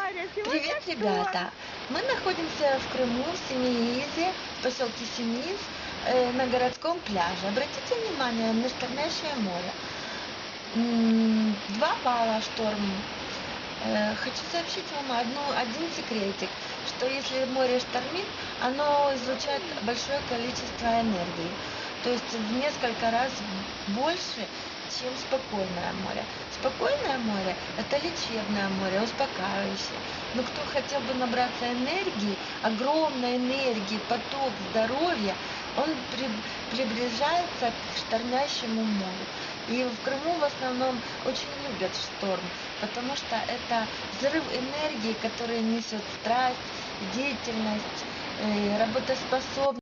Варя, сегодня Привет, шторм. ребята! Мы находимся в Крыму, в Семиизе, в поселке Семииз, на городском пляже. Обратите внимание на штормящее море. 2 балла шторм. Хочу сообщить вам один секретик, что если море штормит, оно излучает большое количество энергии. То есть в несколько раз больше, чем спокойное море. Спокойное море – это лечебное море, успокаивающее. Но кто хотел бы набраться энергии, огромной энергии, поток здоровья, он приближается к штормящему морю. И в Крыму в основном очень любят шторм, потому что это взрыв энергии, который несет страсть, деятельность, работоспособность.